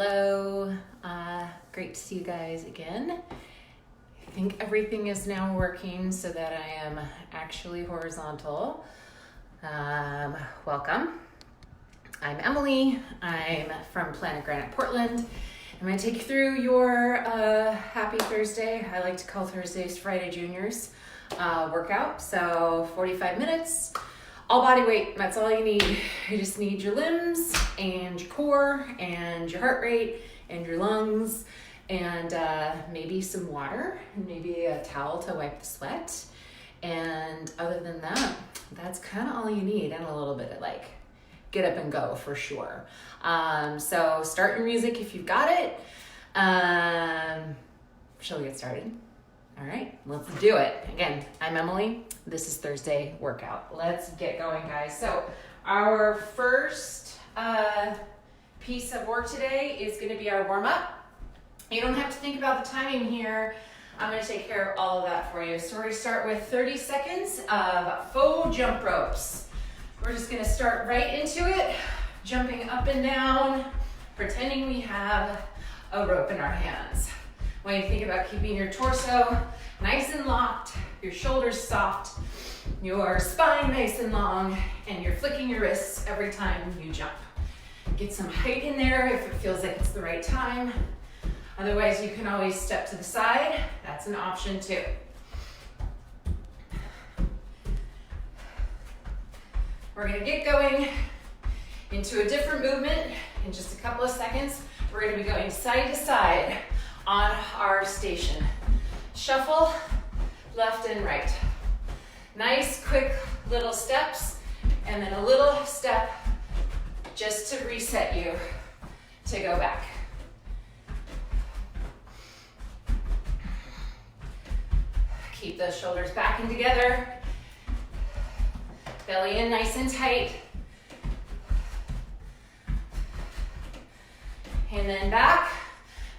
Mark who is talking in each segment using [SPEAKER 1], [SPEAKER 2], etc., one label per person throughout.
[SPEAKER 1] Hello, great to see you guys again. I think everything is now working so that I am actually horizontal. Welcome. I'm Emily. I'm from Planet Granite, Portland. I'm going to take you through your happy Thursday. I like to call Thursdays Friday Juniors workout. So 45 minutes, all body weight. That's all you need. You just need your limbs and your core and your heart rate and your lungs and maybe some water and maybe a towel to wipe the sweat. And other than that, that's kind of all you need, and a little bit of like get up and go for sure. So start your music if you've got it. Shall we get started? All right, let's do it. Again, I'm Emily. This is Thursday workout. Let's get going, guys. So our first piece of work today is going to be our warm up. You don't have to think about the timing here. I'm going to take care of all of that for you. So we're going to start with 30 seconds of faux jump ropes. We're just going to start right into it, jumping up and down, pretending we have a rope in our hands. When you think about keeping your torso nice and locked, your shoulders soft, your spine nice and long, and you're flicking your wrists every time you jump. Get some height in there if it feels like it's the right time. Otherwise, you can always step to the side. That's an option too. We're going to get going into a different movement in just a couple of seconds. We're going to be going side to side on our station. Shuffle left and right. Nice, quick little steps, and then a little step just to reset you to go back. Keep those shoulders back and together. Belly in nice and tight. And then back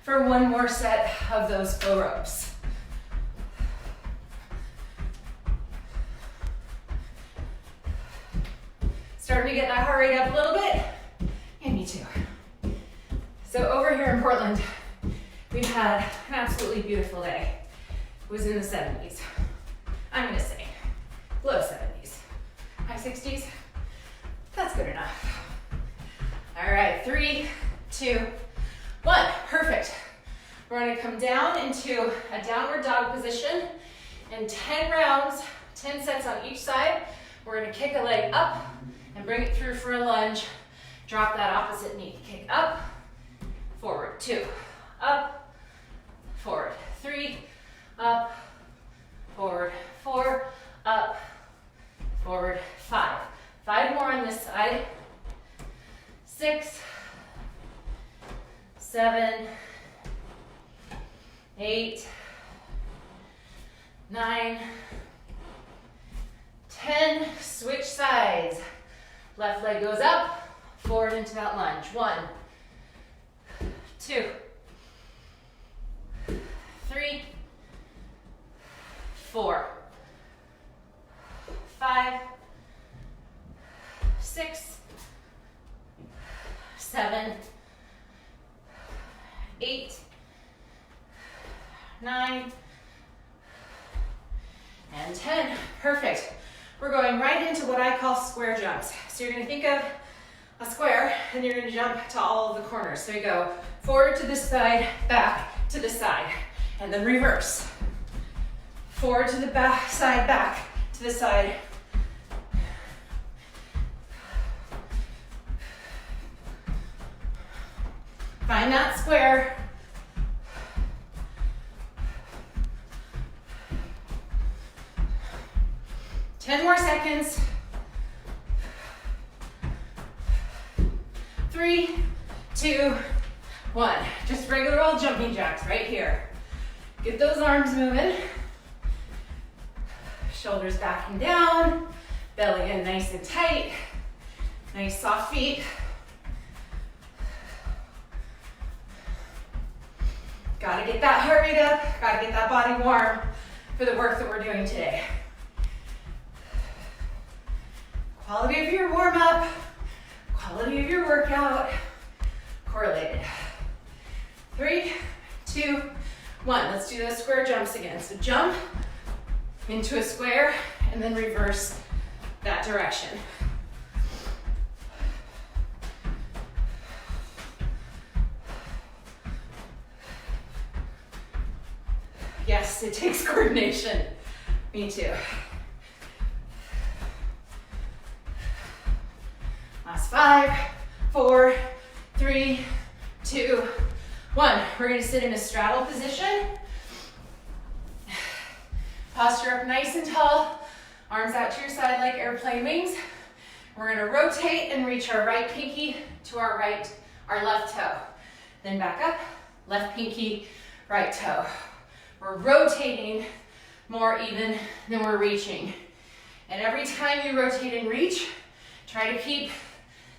[SPEAKER 1] for one more set of those faux ropes. Starting to get that heart rate up a little bit? Yeah, me too. So over here in Portland, we've had an absolutely beautiful day. It was in the 70s. I'm gonna say low 70s. High 60s, that's good enough. All right, 3, 2, 1, perfect. We're gonna come down into a downward dog position in 10 rounds, 10 sets on each side. We're gonna kick a leg up and bring it through for a lunge. Drop that opposite knee, kick up, forward, 2, up, forward, 3, up, forward, 4, up, forward, 5. 5 more on this side. 6, 7, 8, 9, 10. Switch sides. Left leg goes up, forward into that lunge. 1, 2, 3, 4, 5, 6, 7, 8, 9, and 10. Perfect. We're going right into what I call square jumps. So you're going to think of a square and you're going to jump to all of the corners. So you go forward to this side, back to the side, and then reverse. Forward to the back side, back to the side. Find that square. Ten more seconds. 3, 2, 1. Just regular old jumping jacks right here. Get those arms moving. Shoulders back and down. Belly in nice and tight. Nice soft feet. Gotta get that heart rate up. Gotta get that body warm for the work that we're doing today. Quality of your warm-up, quality of your workout, correlated. 3, 2, 1. Let's do those square jumps again. So jump into a square and then reverse that direction. Yes, it takes coordination. Me too. Last 5, 4, 3, 2, 1. We're going to sit in a straddle position. Posture up nice and tall. Arms out to your side like airplane wings. We're going to rotate and reach our right pinky to our left toe. Then back up, left pinky, right toe. We're rotating more even than we're reaching. And every time you rotate and reach, try to keep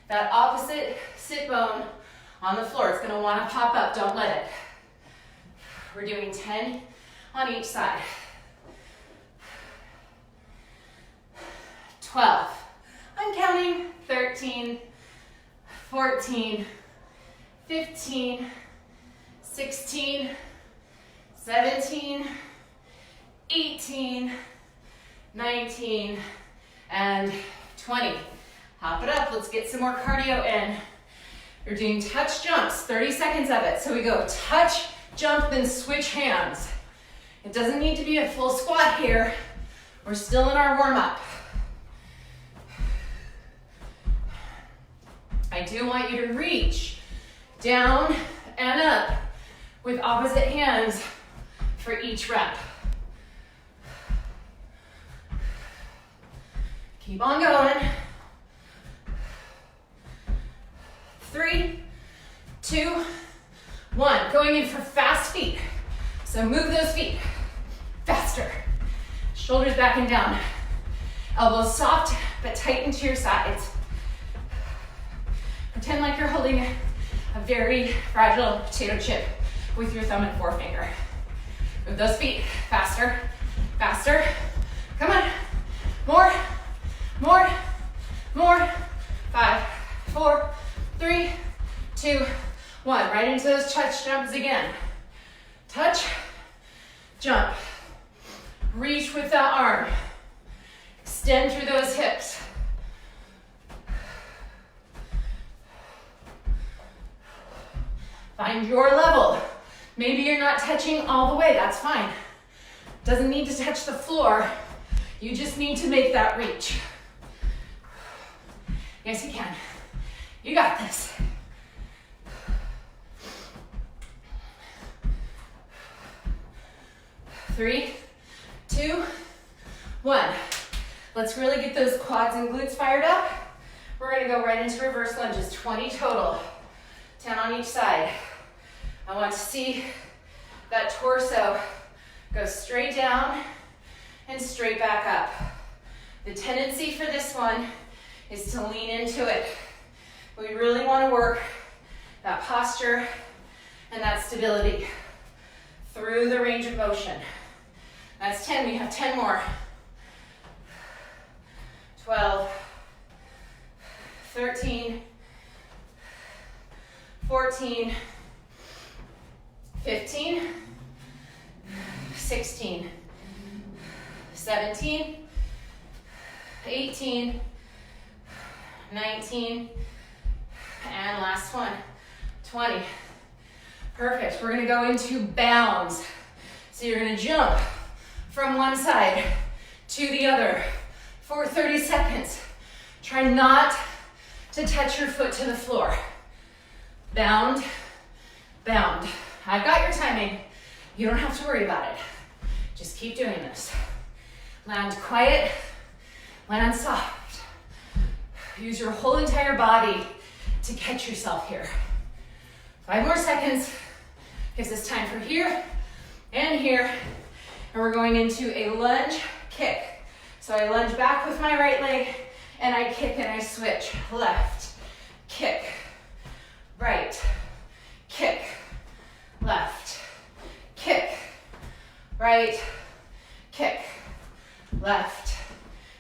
[SPEAKER 1] that opposite sit bone on the floor. It's going to want to pop up. Don't let it. We're doing 10 on each side. 12. I'm counting. 13, 14, 15, 16, 17, 18, 19, and 20. Hop it up. Let's get some more cardio in. You're doing touch jumps, 30 seconds of it. So we go touch, jump, then switch hands. It doesn't need to be a full squat here. We're still in our warm-up. I do want you to reach down and up with opposite hands for each rep. Keep on going. 3, 2, 1. Going in for fast feet. So move those feet faster. Shoulders back and down. Elbows soft but tight into your sides. Pretend like you're holding a very fragile potato chip with your thumb and forefinger. Move those feet faster, faster. Come on. More, more, more. 5, 4, 3, 2, 1. Right into those touch jumps again. Touch, jump. Reach with that arm. Extend through those hips. Find your level. Maybe you're not touching all the way, that's fine. Doesn't need to touch the floor. You just need to make that reach. Yes, you can. You got this. Three, 2, 1. Let's really get those quads and glutes fired up. We're gonna go right into reverse lunges, 20 total, 10 on each side. I want to see that torso go straight down and straight back up. The tendency for this one is to lean into it. We really want to work that posture and that stability through the range of motion. That's 10, we have 10 more. 12, 13, 14, 15, 16, 17, 18, 19, and last one, 20. Perfect. We're gonna go into bounds. So you're gonna jump from one side to the other for 30 seconds. Try not to touch your foot to the floor. Bound, bound. I've got your timing. You don't have to worry about it. Just keep doing this. Land quiet, land soft. Use your whole entire body to catch yourself here. 5 more seconds. Gives us time for here and here. And we're going into a lunge kick. So I lunge back with my right leg and I kick and I switch. Left, kick, right, kick, left, kick, right, kick, left,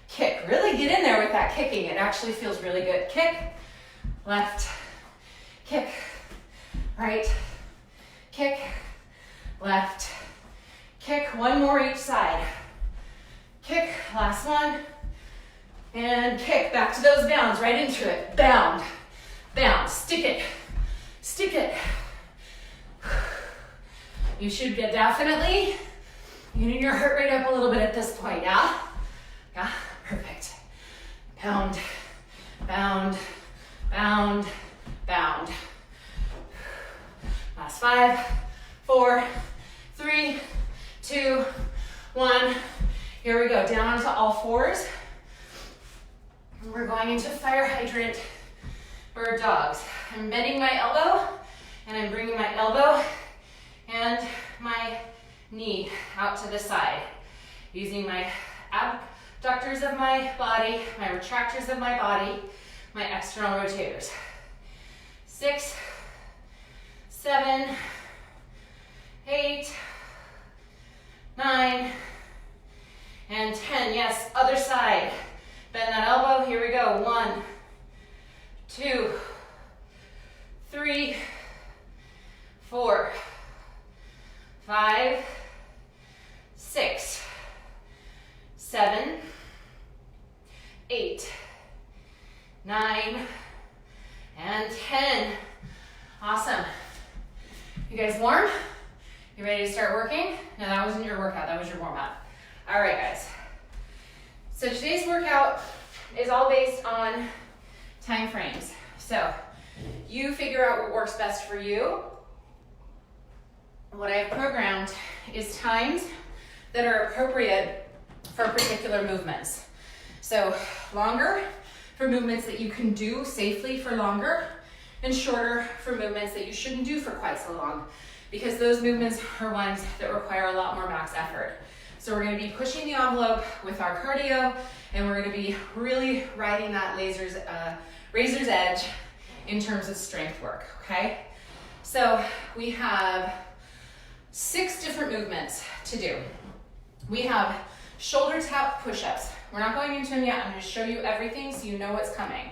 [SPEAKER 1] kick. Really get in there with that kicking. It actually feels really good. Kick, left, kick, right, kick, left, kick. One more each side. Kick, last one. And kick, back to those bounds, right into it. Bound, bound, stick it, stick it. You should get definitely getting your heart rate up a little bit at this point, yeah? Yeah, perfect. Bound, bound, bound, bound. Last 5, 4, 3, 2, 1. Here we go, down onto all fours. We're going into fire hydrant bird dogs. I'm bending my elbow and I'm bringing my elbow and my knee out to the side. Using my abductors of my body, my retractors of my body, my external rotators. 6, 7, 8, 9, and 10. Yes, other side. Bend that elbow, here we go. 1, 2, 3, 4, 5, 6, 7, 8, 9, and 10. Awesome. You guys warm? You ready to start working? No, that wasn't your workout, that was your warm up. All right, guys. So today's workout is all based on time frames. So you figure out what works best for you. What I have programmed is times that are appropriate for particular movements. So longer for movements that you can do safely for longer, and shorter for movements that you shouldn't do for quite so long, because those movements are ones that require a lot more max effort. So we're going to be pushing the envelope with our cardio, and we're going to be really riding that razor's edge in terms of strength work, okay? So we have 6 different movements to do. We have shoulder tap push-ups. We're not going into them yet. I'm going to show you everything so you know what's coming.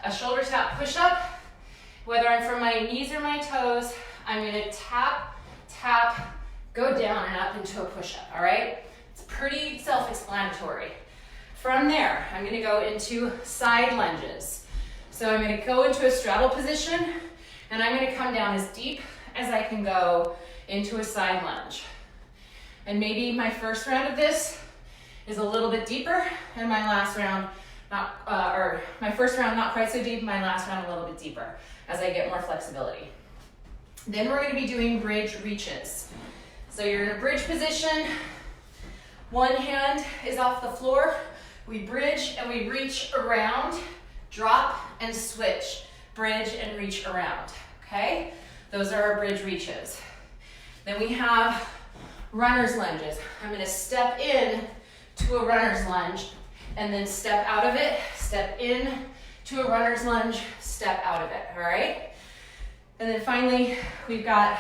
[SPEAKER 1] A shoulder tap push-up, whether I'm from my knees or my toes, I'm going to tap, tap, go down and up into a push-up, all right? It's pretty self-explanatory. From there, I'm going to go into side lunges. So I'm going to go into a straddle position, and I'm going to come down as deep as I can go into a side lunge. And maybe my first round of this is a little bit deeper, and my last round, my first round not quite so deep, my last round a little bit deeper as I get more flexibility. Then we're going to be doing bridge reaches. So you're in a bridge position. One hand is off the floor. We bridge and we reach around, drop and switch, bridge and reach around, okay? Those are our bridge reaches. Then we have runner's lunges. I'm gonna step in to a runner's lunge and then step out of it, step in to a runner's lunge, step out of it, all right? And then finally, we've got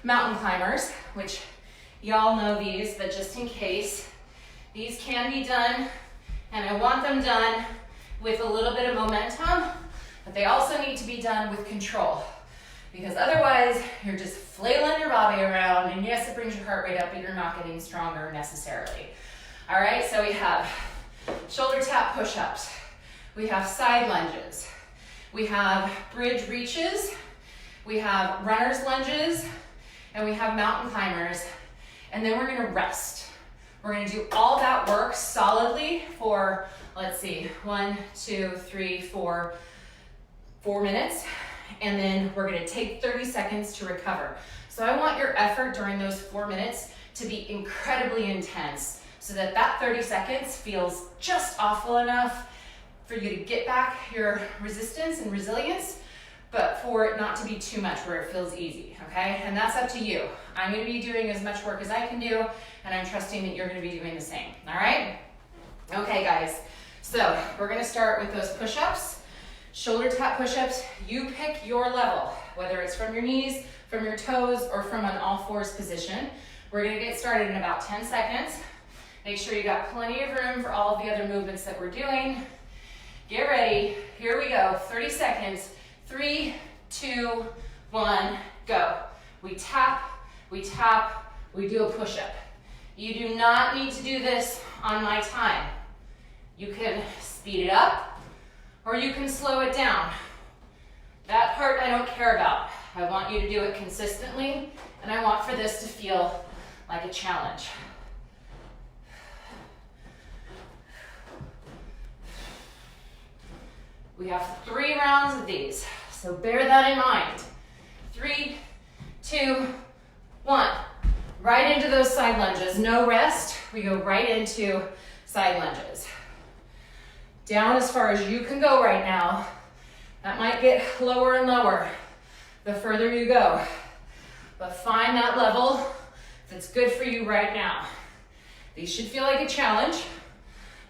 [SPEAKER 1] mountain climbers, which y'all know these, but just in case, these can be done, and I want them done with a little bit of momentum, but they also need to be done with control, because otherwise you're just flailing your body around, and yes, it brings your heart rate up, but you're not getting stronger necessarily. All right, so we have shoulder tap push-ups, we have side lunges, we have bridge reaches, we have runner's lunges, and we have mountain climbers, and then we're gonna rest. We're gonna do all that work solidly for, let's see, 1, 2, 3, 4 minutes, and then we're gonna take 30 seconds to recover. So I want your effort during those 4 minutes to be incredibly intense so that that 30 seconds feels just awful enough for you to get back your resistance and resilience, but for it not to be too much where it feels easy, okay? And that's up to you. I'm gonna be doing as much work as I can do, and I'm trusting that you're gonna be doing the same, all right? Okay, guys, so we're gonna start with those push-ups. Shoulder tap push-ups, you pick your level, whether it's from your knees, from your toes, or from an all fours position. We're gonna get started in about 10 seconds. Make sure you got plenty of room for all of the other movements that we're doing. Get ready, here we go, 30 seconds. 3, 2, 1, go. We tap, we tap, we do a push-up. You do not need to do this on my time. You can speed it up or you can slow it down. That part I don't care about. I want you to do it consistently, and I want for this to feel like a challenge. We have 3 rounds of these, so bear that in mind. 3, 2, 1. Right into those side lunges. No rest. We go right into side lunges. Down as far as you can go right now. That might get lower and lower the further you go. But find that level that's good for you right now. These should feel like a challenge,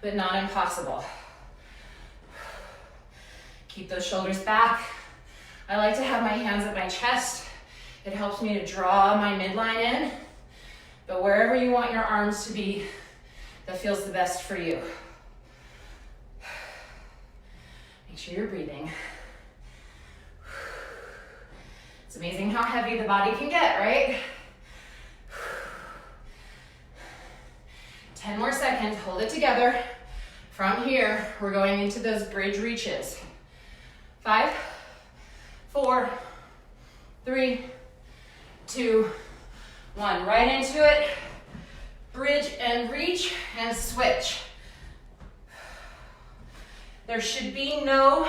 [SPEAKER 1] but not impossible. Keep those shoulders back. I like to have my hands at my chest. It helps me to draw my midline in. But wherever you want your arms to be, that feels the best for you. Make sure you're breathing. It's amazing how heavy the body can get, right? 10 more seconds, hold it together. From here, we're going into those bridge reaches. 5, 4, 3, 2, 1. Right into it. Bridge and reach and switch. There should be no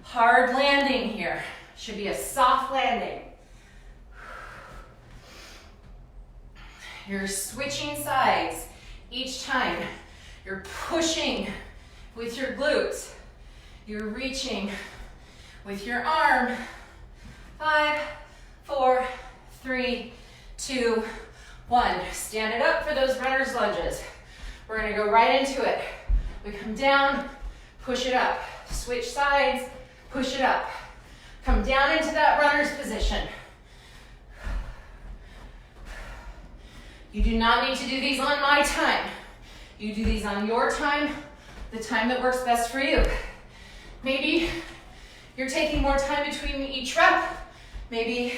[SPEAKER 1] hard landing here. Should be a soft landing. You're switching sides each time. You're pushing with your glutes. You're reaching with your arm. 5, 4, 3, 2, 1. Stand it up for those runner's lunges. We're gonna go right into it. We come down, push it up. Switch sides, push it up. Come down into that runner's position. You do not need to do these on my time. You do these on your time, the time that works best for you. Maybe you're taking more time between each rep. Maybe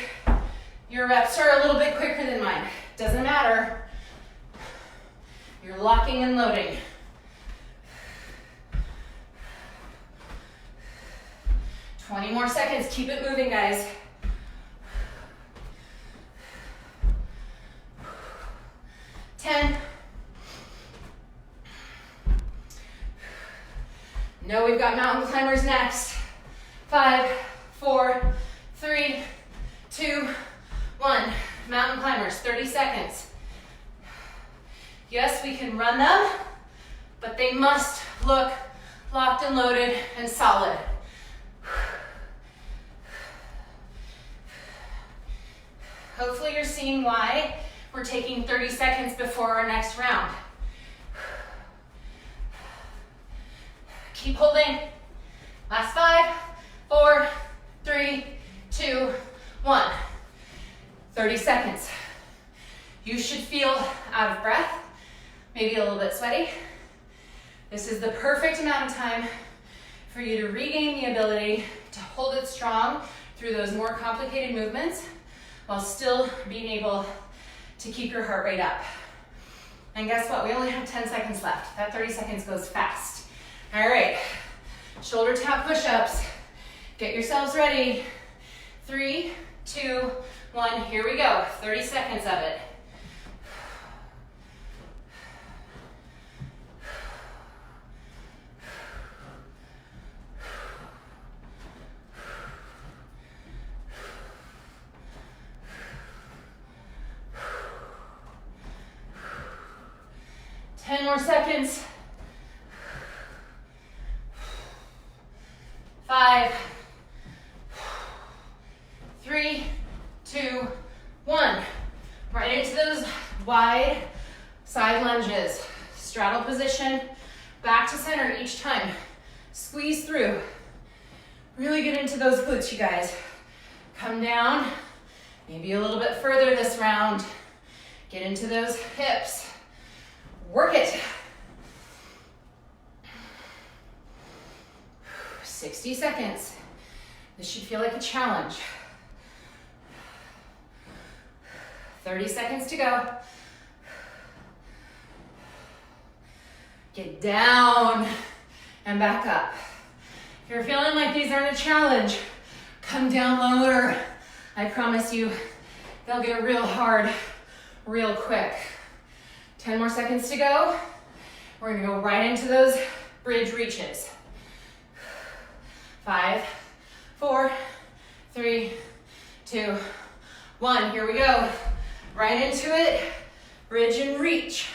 [SPEAKER 1] your reps are a little bit quicker than mine. Doesn't matter. You're locking and loading. Twenty more seconds. Keep it moving, guys. Ten. No, we've got mountain climbers next. 5, 4, 3, 2, 1. Mountain climbers, 30 seconds. Yes, we can run them, but they must look locked and loaded and solid. Hopefully you're seeing why we're taking 30 seconds before our next round. Keep holding. Last 5, 4, 3, 2, 1. 30 seconds. You should feel out of breath, maybe a little bit sweaty. This is the perfect amount of time for you to regain the ability to hold it strong through those more complicated movements while still being able to keep your heart rate up. And guess what? We only have 10 seconds left. That 30 seconds goes fast. All right, shoulder tap push-ups. Get yourselves ready. 3, 2, 1, here we go. 30 seconds of it. More seconds. 5, 3, 2, 1. Right into those wide side lunges. Straddle position, back to center each time. Squeeze through. Really get into those glutes, you guys. Come down, maybe a little bit further this round. Get into those hips. Work it. 60 seconds. This should feel like a challenge. 30 seconds to go. Get down and back up. If you're feeling like these aren't a challenge, come down lower. I promise you, they'll get real hard, real quick. 10 more seconds to go. We're gonna go right into those bridge reaches. 5, 4, 3, 2, 1. Here we go. Right into it. Bridge and reach.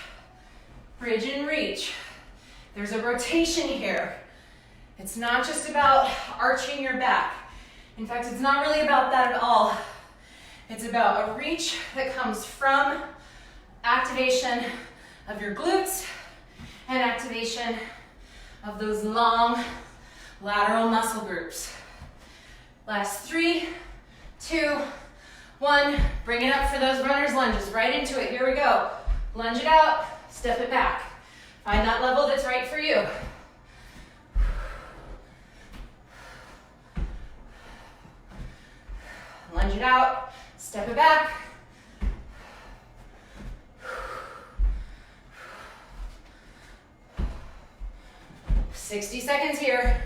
[SPEAKER 1] Bridge and reach. There's a rotation here. It's not just about arching your back. In fact, it's not really about that at all. It's about a reach that comes from activation of your glutes and activation of those long lateral muscle groups. Last 3, 2, 1. Bring it up for those runner's lunges. Right into it. Here we go. Lunge it out. Step it back. Find that level that's right for you. Lunge it out. Step it back. "60 seconds here.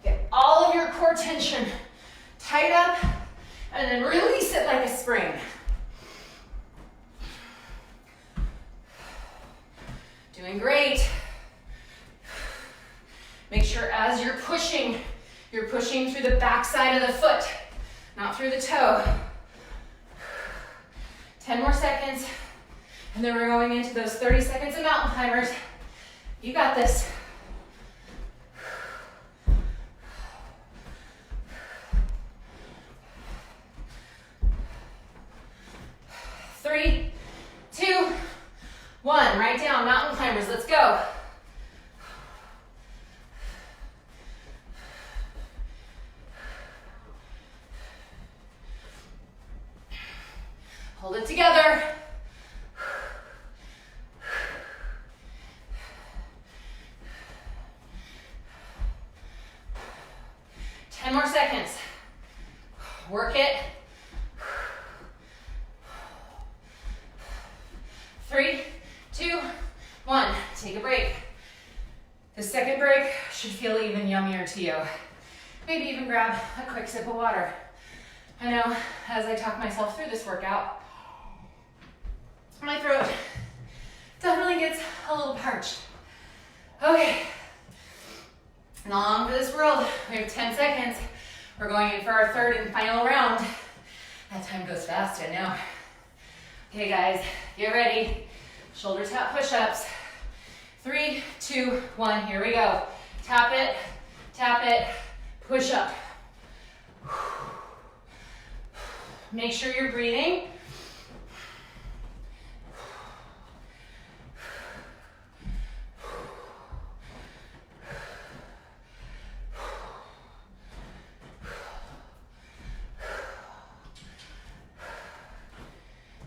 [SPEAKER 1] Get all of your core tension tight up and then release it like a spring. Doing great. Make sure as you're pushing through the back side of the foot, not through the toe. 10 more seconds. And then we're going into those 30 seconds of mountain climbers. You got this. 3, 2, 1. Right down, mountain climbers. Let's go. Hold it together. More seconds. Work it. 3, 2, 1. Take a break. The second break should feel even yummier to you. Maybe even grab a quick sip of water. I know as I talk myself through this workout, my throat definitely gets a little parched. Okay. Not long for this world. We have 10 seconds. We're going in for our third and final round. That time goes fast, I know. Okay, guys, get ready. Shoulder tap push-ups. 3, 2, 1, here we go. Tap it, push up. Make sure you're breathing.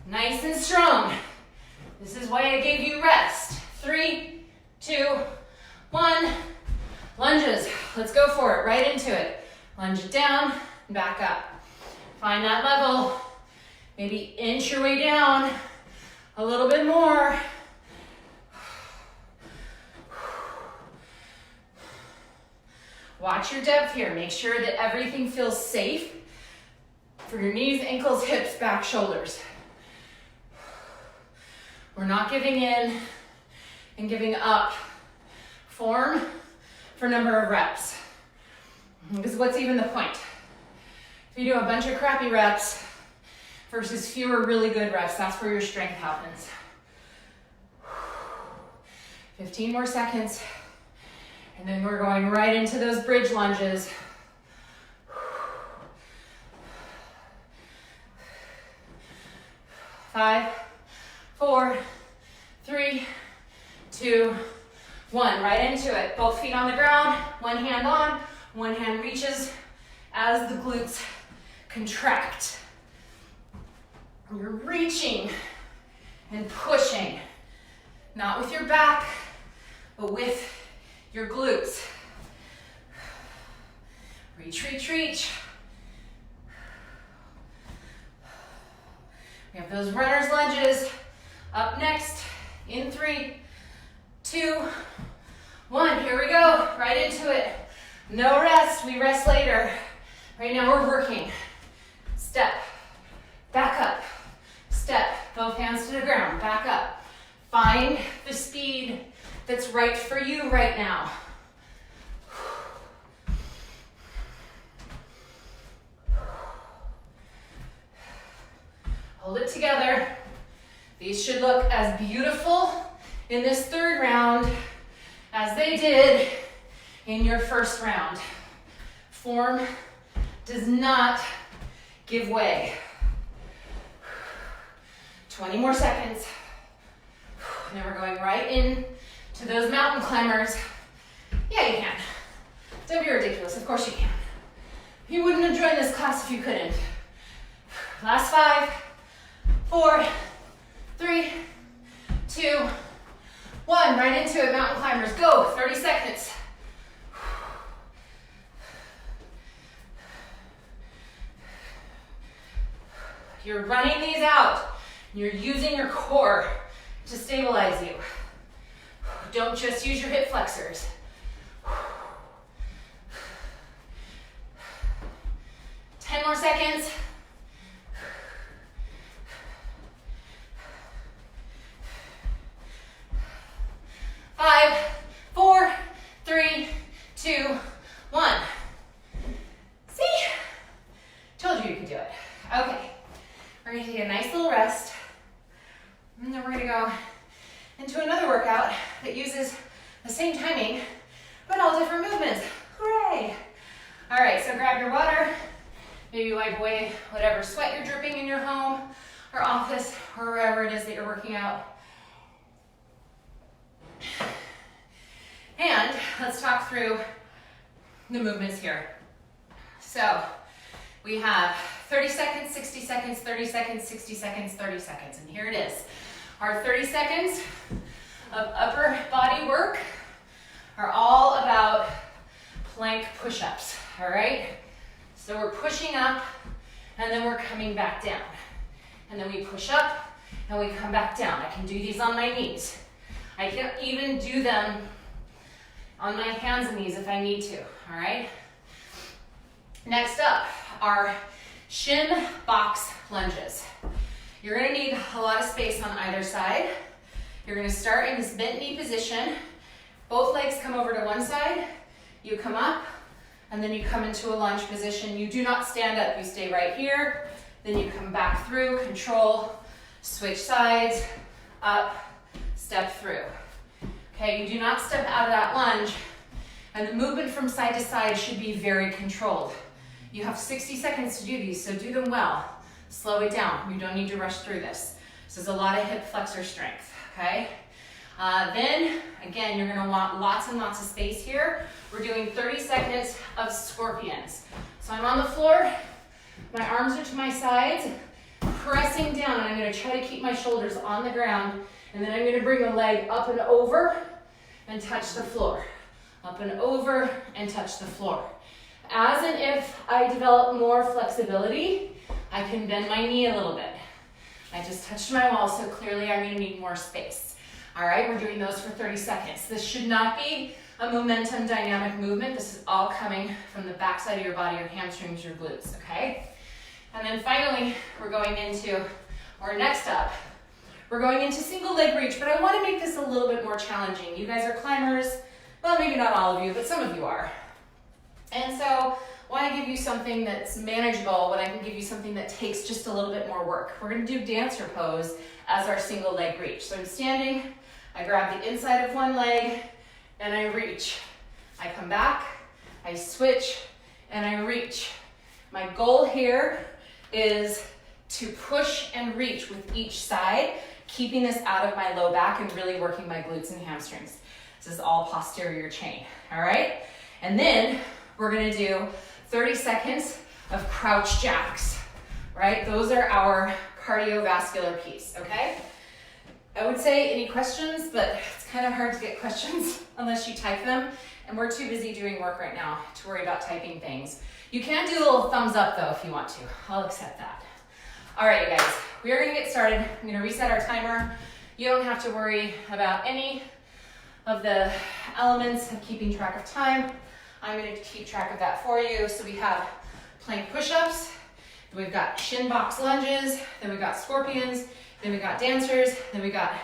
[SPEAKER 1] Nice and strong. This is why I gave you rest. 3, 2, 1. Lunges. Let's go for it. Right into it. Lunge it down and back up. Find that level. Maybe inch your way down a little bit more. Watch your depth here. Make sure that everything feels safe for your knees, ankles, hips, back, shoulders. We're not giving in and giving up form for number of reps. Because what's even the point? If you do a bunch of crappy reps versus fewer really good reps, that's where your strength happens. 15 more seconds. And then we're going right into those bridge lunges. 5, 4, 3, 2, 1. Right into it. Both feet on the ground, one hand on, one hand reaches as the glutes contract. You're reaching and pushing, not with your back, but with your glutes. Reach, reach, reach. We have those runner's lunges. Up next, in 3, 2, 1. Here we go, right into it. No rest, we rest later. Right now we're working. Step, back up, step, both hands to the ground, back up. Find the speed that's right for you right now. Hold it together. These should look as beautiful in this third round as they did in your first round. Form does not give way. 20 more seconds. And then we're going right in to those mountain climbers. Yeah, you can. Don't be ridiculous, of course you can. You wouldn't have joined this class if you couldn't. Last 5, 4, 3, 2, 1. Right into it, mountain climbers. Go, 30 seconds. You're running these out. You're using your core to stabilize you. Don't just use your hip flexors. 10 more seconds. 5, 4, 3, 2, 1. See? Told you you could do it. Okay. We're going to take a nice little rest. And then we're going to go into another workout that uses the same timing, but all different movements. Hooray! All right, so grab your water. Maybe wipe away whatever sweat you're dripping in your home or office or wherever it is that you're working out. And let's talk through the movements here. So we have 30 seconds, 60 seconds, 30 seconds, 60 seconds, 30 seconds. And here it is. Our 30 seconds of upper body work are all about plank push-ups, all right? So we're pushing up and then we're coming back down. And then we push up and we come back down. I can do these on my knees. I can even do them on my hands and knees if I need to, all right? Next up are shin box lunges. You're gonna need a lot of space on either side. You're gonna start in this bent knee position. Both legs come over to one side. You come up, and then you come into a lunge position. You do not stand up, you stay right here. Then you come back through, control, switch sides, up, step through. Okay, you do not step out of that lunge, and the movement from side to side should be very controlled. You have 60 seconds to do these, so do them well. Slow it down. You don't need to rush through this. This is a lot of hip flexor strength, okay? Then, again, you're gonna want lots and lots of space here. We're doing 30 seconds of scorpions. So I'm on the floor, my arms are to my sides, pressing down, and I'm gonna try to keep my shoulders on the ground, and then I'm gonna bring a leg up and over and touch the floor. Up and over and touch the floor. As and if I develop more flexibility, I can bend my knee a little bit. I just touched my wall, so clearly I'm gonna need more space. All right, we're doing those for 30 seconds. This should not be a momentum dynamic movement. This is all coming from the backside of your body, your hamstrings, your glutes, okay? And then finally, we're going into, or next up, we're going into single leg reach, but I wanna make this a little bit more challenging. You guys are climbers, well, maybe not all of you, but some of you are. And so, why give you something that's manageable when I can give you something that takes just a little bit more work? We're gonna do dancer pose as our single leg reach. So I'm standing, I grab the inside of one leg, and I reach. I come back, I switch, and I reach. My goal here is to push and reach with each side, keeping this out of my low back and really working my glutes and hamstrings. This is all posterior chain, all right? And then we're gonna do 30 seconds of crouch jacks, right? Those are our cardiovascular piece, okay? I would say any questions, but it's kind of hard to get questions unless you type them, and we're too busy doing work right now to worry about typing things. You can do a little thumbs up though if you want to. I'll accept that. All right, you guys, we are gonna get started. I'm gonna reset our timer. You don't have to worry about any of the elements of keeping track of time. I'm gonna keep track of that for you. So we have plank push-ups, then we've got shin box lunges, then we've got scorpions, then we've got dancers, then we've got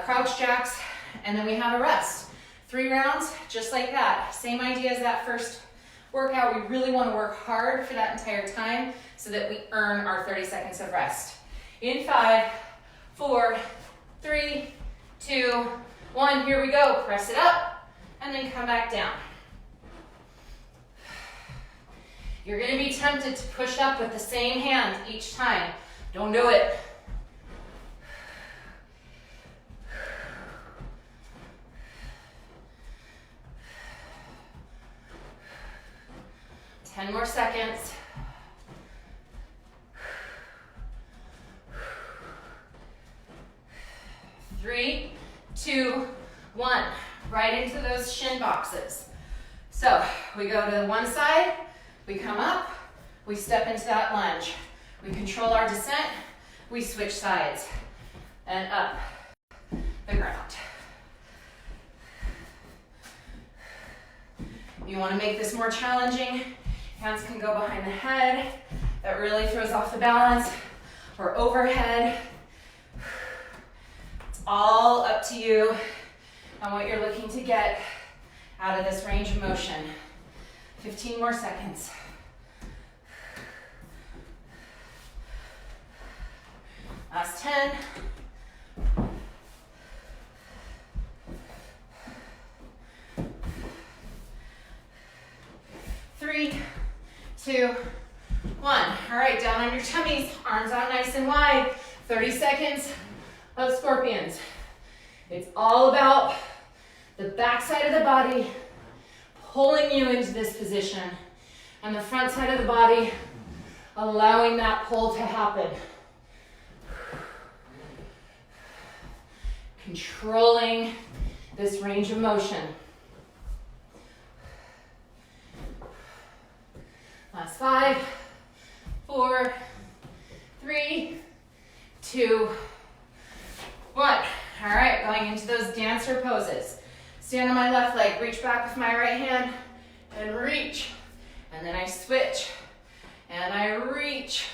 [SPEAKER 1] crouch jacks, and then we have a rest. 3 rounds, just like that. Same idea as that first workout. We really want to work hard for that entire time so that we earn our 30 seconds of rest. In 5, 4, 3, 2, 1, here we go. Press it up and then come back down. You're going to be tempted to push up with the same hand each time. Don't do it. Ten more seconds. Three, 2, 1. Right into those shin boxes. So we go to one side, we come up, we step into that lunge. We control our descent, we switch sides and up the ground. You want to make this more challenging. Hands can go behind the head. That really throws off the balance. Or overhead. It's all up to you on what you're looking to get out of this range of motion. 15 more seconds. Last 10. 3, 2, 1. All right, down on your tummies, arms out nice and wide. 30 seconds of scorpions. It's all about the back side of the body pulling you into this position and the front side of the body allowing that pull to happen. Controlling this range of motion. Last 5, 4, 3, 2, 1. All right, going into those dancer poses. Stand on my left leg, reach back with my right hand, and reach. And then I switch, and I reach,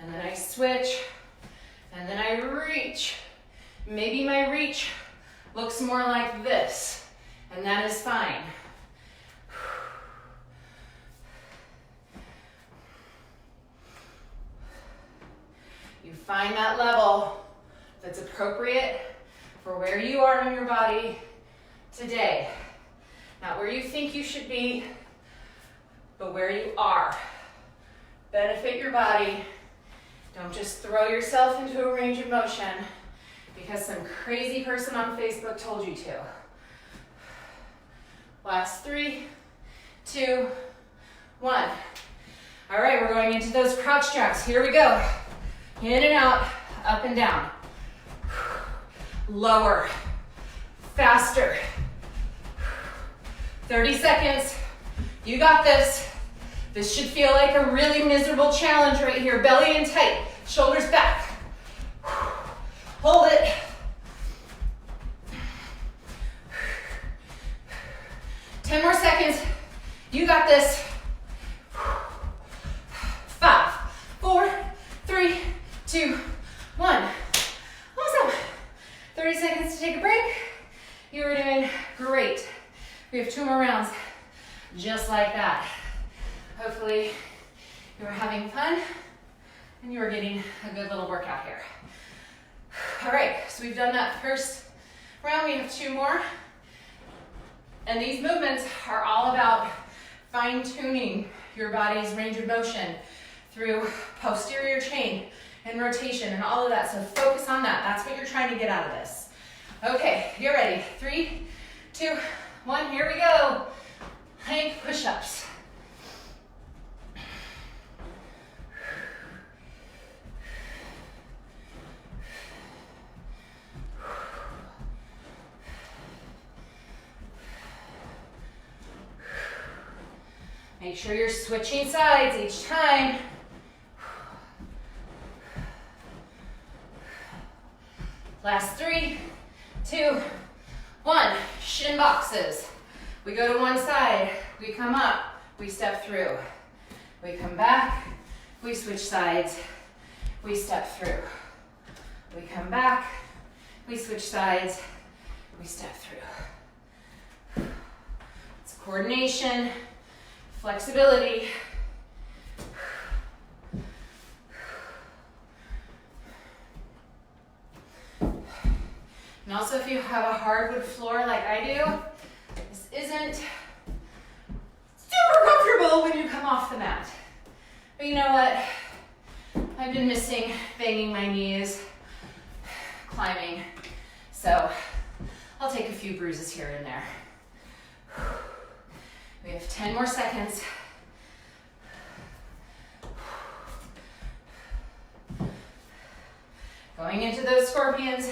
[SPEAKER 1] and then I switch, and then I reach. Maybe my reach looks more like this, and that is fine. You find that level that's appropriate for where you are in your body today. Not where you think you should be, but where you are. Benefit your body. Don't just throw yourself into a range of motion because some crazy person on Facebook told you to. Last 3, 2, 1. All right, we're going into those crouch jacks. Here we go. In and out, up and down. Lower, faster. 30 seconds. You got this. This should feel like a really miserable challenge right here. Belly in tight, shoulders back. Hold it. 10 more seconds. You got this. 5, 4, 3, 2, 1. Awesome. 30 seconds to take a break. You are doing great. We have 2 more rounds just like that. Hopefully you are having fun and you are getting a good little workout here. All right, so we've done that first round. We have 2 more. And these movements are all about fine-tuning your body's range of motion through posterior chain and rotation and all of that. So focus on that. That's what you're trying to get out of this. Okay, get ready. 3, 2, 1, here we go. Plank push-ups. Make sure you're switching sides each time. Last 3, 2, 1. Shin boxes. We go to one side, we come up, we step through. We come back, we switch sides, we step through. We come back, we switch sides, we step through. It's coordination, flexibility. And also if you have a hardwood floor like I do, this isn't super comfortable when you come off the mat. But you know what? I've been missing banging my knees, climbing. So I'll take a few bruises here and there. We have 10 more seconds. Going into those scorpions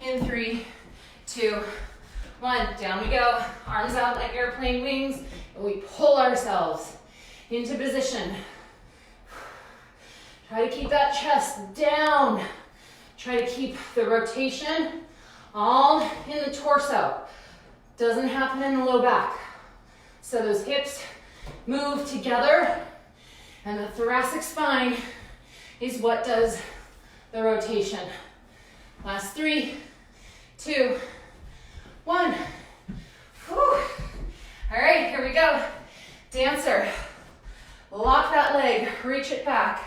[SPEAKER 1] in 3, 2, 1. Down we go. Arms out like airplane wings. And we pull ourselves into position. Try to keep that chest down. Try to keep the rotation all in the torso. Doesn't happen in the low back. So those hips move together and the thoracic spine is what does the rotation. Last 3, 2, 1. Whew. All right, here we go. Dancer. Lock that leg, reach it back,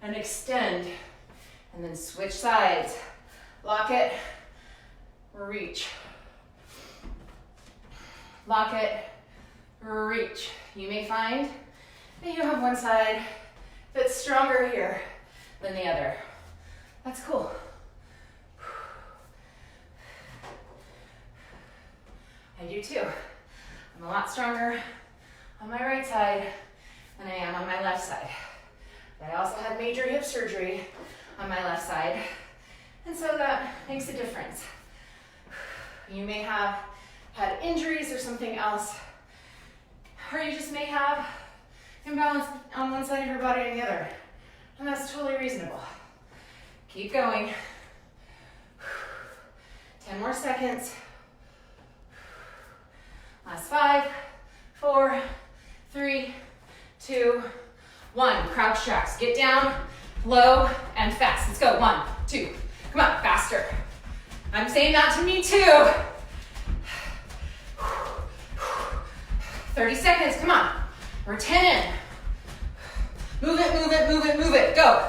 [SPEAKER 1] and extend. And then switch sides. Lock it, reach. Lock it, reach. You may find that you have one side that's stronger here than the other. That's cool. I do too. I'm a lot stronger on my right side than I am on my left side. But I also had major hip surgery on my left side, and so that makes a difference. You may have had injuries or something else, or you just may have imbalance on one side of your body and the other, and that's totally reasonable. Keep going. 10 more seconds. Last 5, 4, 3, 2, 1. Crouch jacks. Get down, low, and fast. Let's go. 1, 2. Come on, faster. I'm saying that to me too. 30 seconds. Come on. We're 10 in. Move it, move it, move it, move it. Go.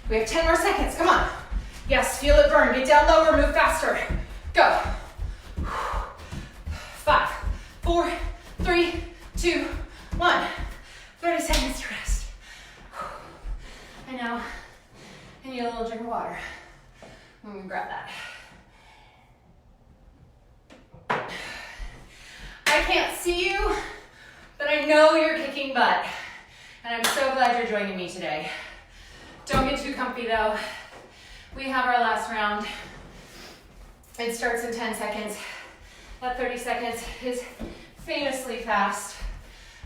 [SPEAKER 1] We have 10 more seconds. Come on. Yes, feel it burn. Get down lower, move faster. Go. 5, 4, 3, 2, 1. 30 seconds to rest. I know. I need a little drink of water. Let me grab that. I can't see you, but I know you're kicking butt. And I'm so glad you're joining me today. Don't get too comfy though. We have our last round. It starts in 10 seconds. That 30 seconds is famously fast.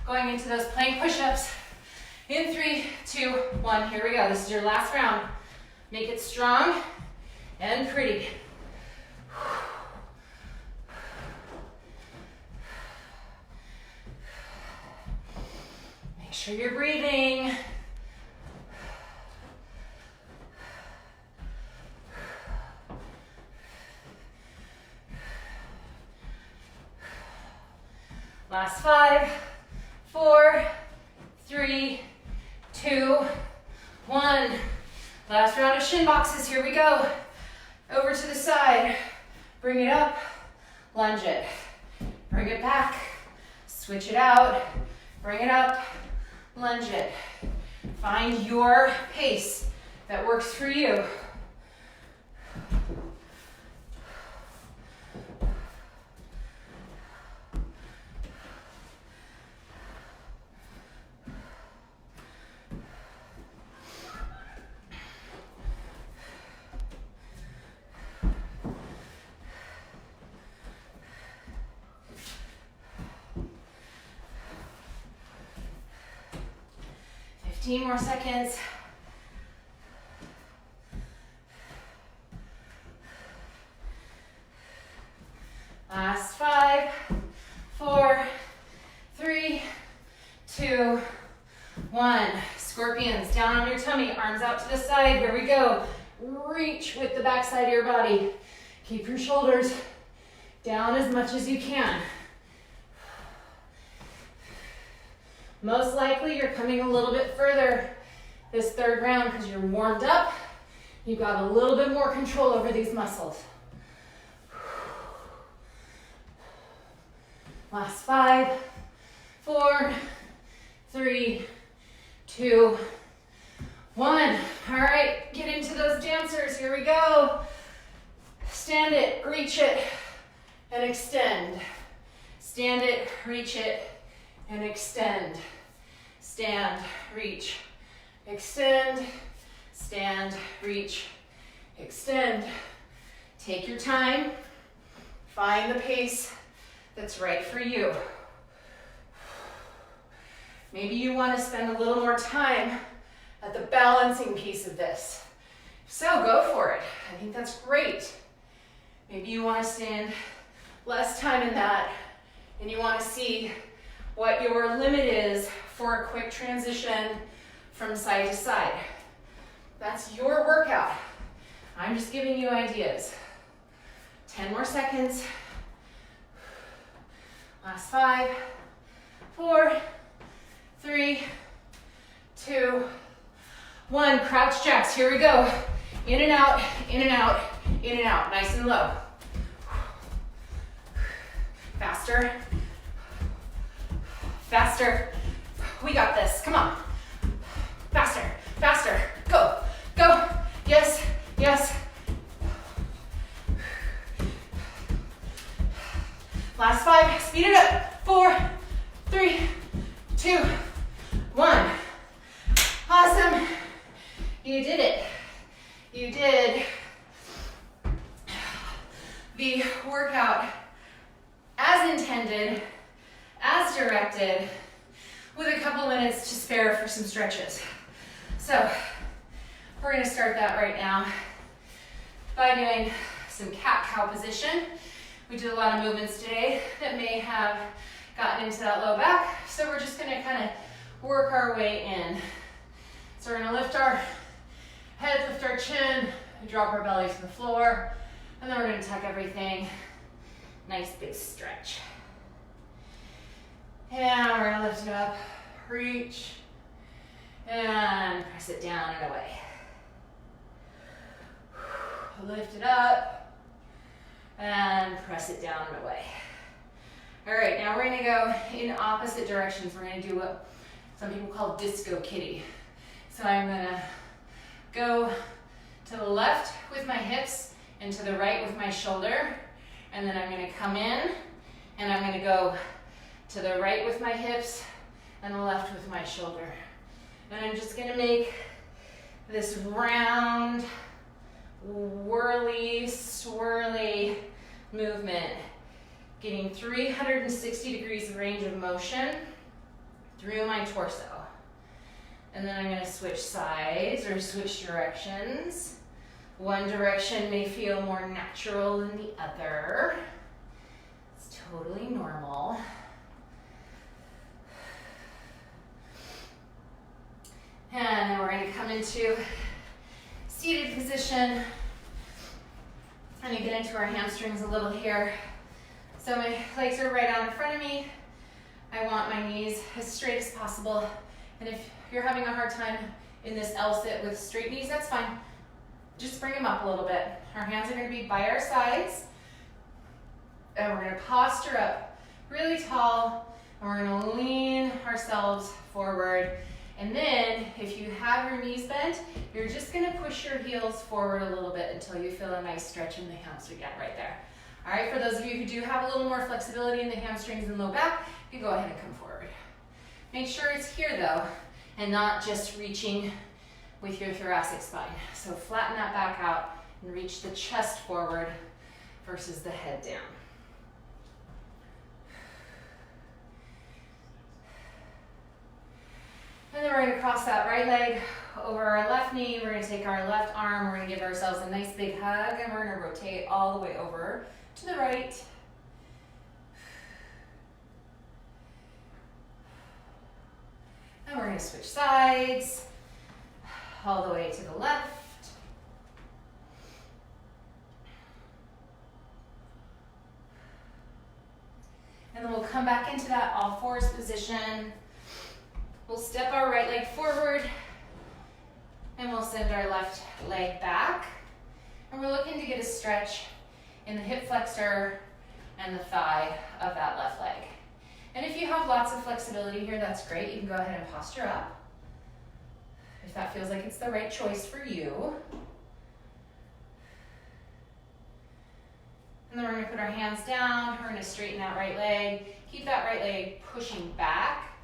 [SPEAKER 1] Going into those plank push-ups in 3, 2, 1. Here we go. This is your last round. Make it strong and pretty. Make sure you're breathing. Last 5, 4, 3, 2, 1. Last round of shin boxes. Here we go. Over to the side. Bring it up. Lunge it. Bring it back. Switch it out. Bring it up. Lunge it. Find your pace that works for you. More seconds. hands down on your tummy, arms out to the side. Here we go. Reach with the back side of your body. Keep your shoulders down as much as you can. Most likely you're coming a little bit further this third round because you're warmed up. You've got a little bit more control over these muscles. Last 5, 4, 3, 2, 1. All right, get into those dancers. Here we go. Stand it, reach it, and extend. Stand it, reach it, and extend. Stand, reach, extend. Stand, reach, extend. Take your time. Find the pace that's right for you. Maybe you want to spend a little more time at the balancing piece of this. So go for it. I think that's great. Maybe you want to spend less time in that and you want to see what your limit is for a quick transition from side to side. That's your workout. I'm just giving you ideas. 10 more seconds. Last 5, 4, 3, 2, 1. Crouch jacks. Here we go. In and out, in and out, in and out. Nice and low. Faster. Faster. We got this. Come on. Faster. Faster. Go. Go. Yes. Yes. Last 5. Speed it up. 4, 3, 2, 1. Awesome. You did it. You did the workout as intended, as directed, with a couple minutes to spare for some stretches. So we're going to start that right now by doing some cat-cow position. We did a lot of movements today that may have gotten into that low back, so we're just going to kind of work our way in. So we're going to lift our head, lift our chin, and drop our belly to the floor, and then we're going to tuck everything. Nice big stretch. And we're going to lift it up, reach, and press it down and away. Lift it up, and press it down and away. All right, now we're going to go in opposite directions. We're going to do what some people call disco kitty. So I'm going to go to the left with my hips and to the right with my shoulder. And then I'm going to come in and I'm going to go to the right with my hips and the left with my shoulder. And I'm just going to make this round, whirly, swirly movement, getting 360 degrees of range of motion through my torso. And then I'm going to switch sides or switch directions. One direction may feel more natural than the other. It's totally normal. And then we're going to come into seated position. I'm going to get into our hamstrings a little here. So my legs are right out in front of me. I want my knees as straight as possible. And if you're having a hard time in this L-sit with straight knees, that's fine. Just bring them up a little bit. Our hands are going to be by our sides. And we're going to posture up really tall. And we're going to lean ourselves forward. And then if you have your knees bent, you're just going to push your heels forward a little bit until you feel a nice stretch in the hamstring again right there. All right, for those of you who do have a little more flexibility in the hamstrings and low back, you can go ahead and come forward. Make sure it's here though, and not just reaching with your thoracic spine. So flatten that back out and reach the chest forward versus the head down. And then we're going to cross that right leg over our left knee. We're going to take our left arm. We're going to give ourselves a nice big hug, and we're going to rotate all the way over to the right. And we're going to switch sides. all the way to the left. And then we'll come back into that all fours position. We'll step our right leg forward and we'll send our left leg back. And we're looking to get a stretch in the hip flexor and the thigh of that left leg. And if you have lots of flexibility here, that's great. You can go ahead and posture up if that feels like it's the right choice for you. And then we're gonna put our hands down. We're gonna straighten that right leg. Keep that right leg pushing back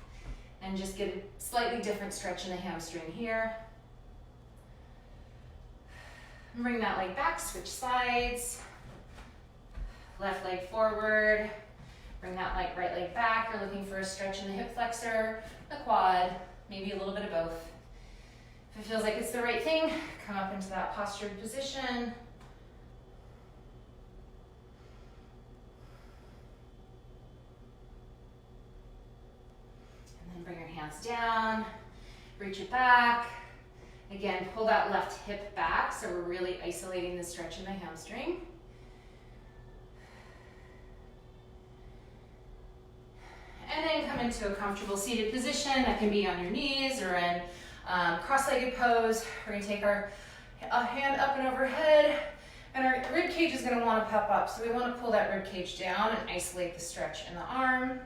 [SPEAKER 1] and just get a slightly different stretch in the hamstring here. And bring that leg back, switch sides. Left leg forward. Bring that right leg back. You're looking for a stretch in the hip flexor, the quad, maybe a little bit of both. If it feels like it's the right thing, come up into that postured position. Bring your hands down, reach it back. Again, pull that left hip back so we're really isolating the stretch in the hamstring. And then come into a comfortable seated position. That can be on your knees or in cross-legged pose. We're gonna take our hand up and overhead, and our rib cage is gonna wanna pop up. So we wanna pull that rib cage down and isolate the stretch in the arm.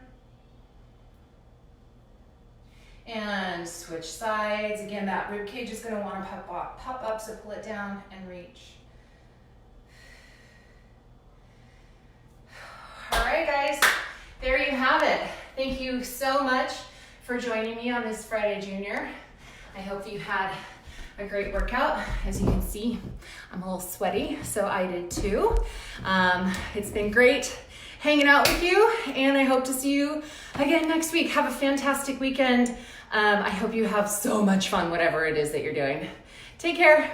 [SPEAKER 1] And switch sides. Again, that rib cage is going to want to pop up, so pull it down and reach. All right, guys, there you have it. Thank you so much for joining me on this Friday Junior. I hope you had a great workout. As you can see, I'm a little sweaty, so I did too. It's been great hanging out with you, and I hope to see you again next week. Have a fantastic weekend. I hope you have so much fun, whatever it is that you're doing. Take care.